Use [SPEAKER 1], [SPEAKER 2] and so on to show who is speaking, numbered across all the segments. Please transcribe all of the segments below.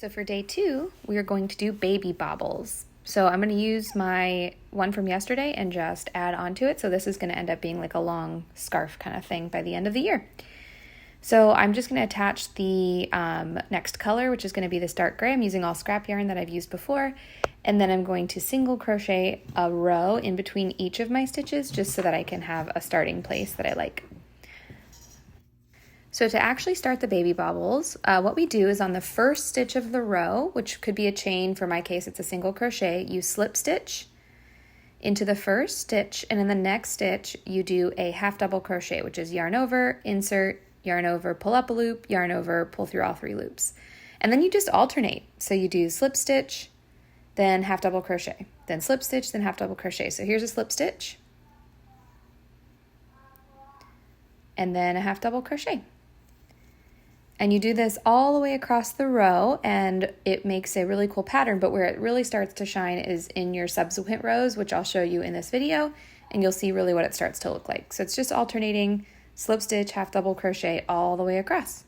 [SPEAKER 1] So for day 2, we are going to do baby bobbles. So I'm going to use my one from yesterday and just add on to it. So this is going to end up being like a long scarf kind of thing by the end of the year. So I'm just going to attach the next color, which is going to be this dark gray. I'm using all scrap yarn that I've used before. And then I'm going to single crochet a row in between each of my stitches just so that I can have a starting place that I like. So to actually start the baby bobbles, what we do is on the first stitch of the row, which could be a chain, for my case it's a single crochet, you slip stitch into the first stitch, and in the next stitch you do a half double crochet, which is yarn over, insert, yarn over, pull up a loop, yarn over, pull through all 3 loops. And then you just alternate. So you do slip stitch, then half double crochet, then slip stitch, then half double crochet. So here's a slip stitch, and then a half double crochet. And you do this all the way across the row, and it makes a really cool pattern, but where it really starts to shine is in your subsequent rows, which I'll show you in this video, and you'll see really what it starts to look like. So it's just alternating slip stitch, half double crochet all the way across.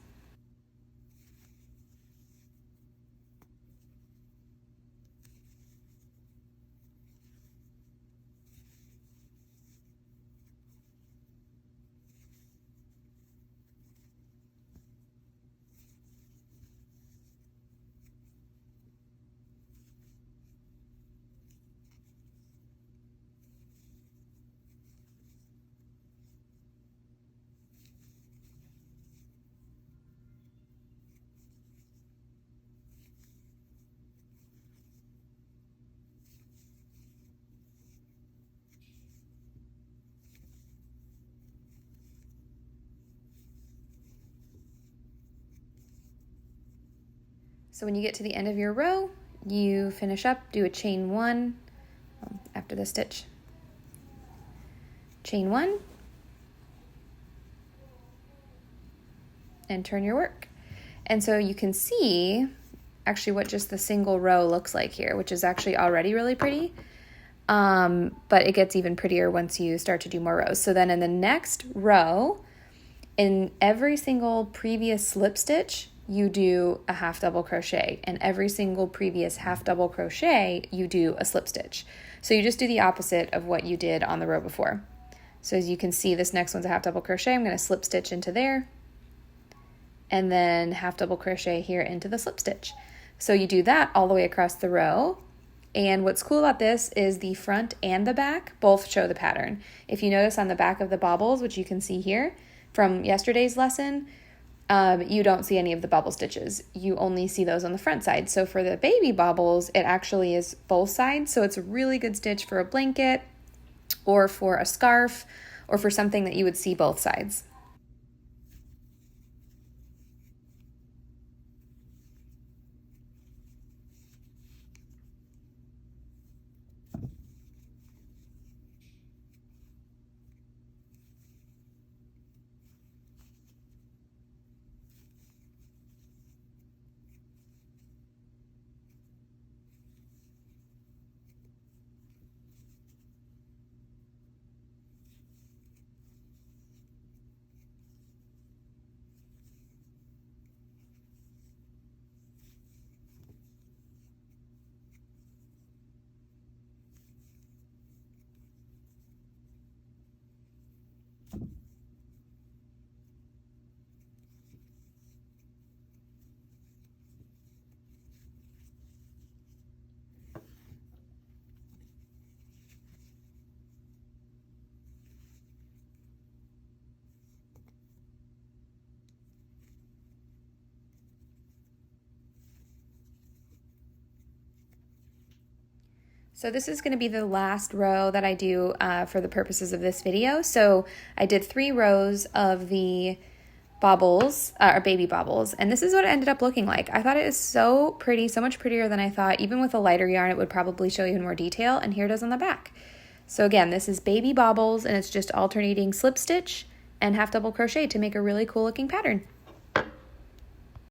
[SPEAKER 1] So when you get to the end of your row, you finish up, do a chain 1 after the stitch. Chain 1, and turn your work. And so you can see actually what just the single row looks like here, which is actually already really pretty. But it gets even prettier once you start to do more rows. So then in the next row, in every single previous slip stitch, you do a half double crochet, and every single previous half double crochet, you do a slip stitch. So you just do the opposite of what you did on the row before. So as you can see, this next one's a half double crochet. I'm going to slip stitch into there, and then half double crochet here into the slip stitch. So you do that all the way across the row. And what's cool about this is the front and the back both show the pattern. If you notice on the back of the bobbles, which you can see here from yesterday's lesson, you don't see any of the bubble stitches. You only see those on the front side. So for the baby bobbles, it actually is both sides. So it's a really good stitch for a blanket or for a scarf or for something that you would see both sides. So this is going to be the last row that I do for the purposes of this video. So I did 3 rows of the bobbles, or baby bobbles, and this is what it ended up looking like. I thought it is so pretty, so much prettier than I thought. Even with a lighter yarn, it would probably show even more detail, and here it is on the back. So again, this is baby bobbles, and it's just alternating slip stitch and half double crochet to make a really cool looking pattern.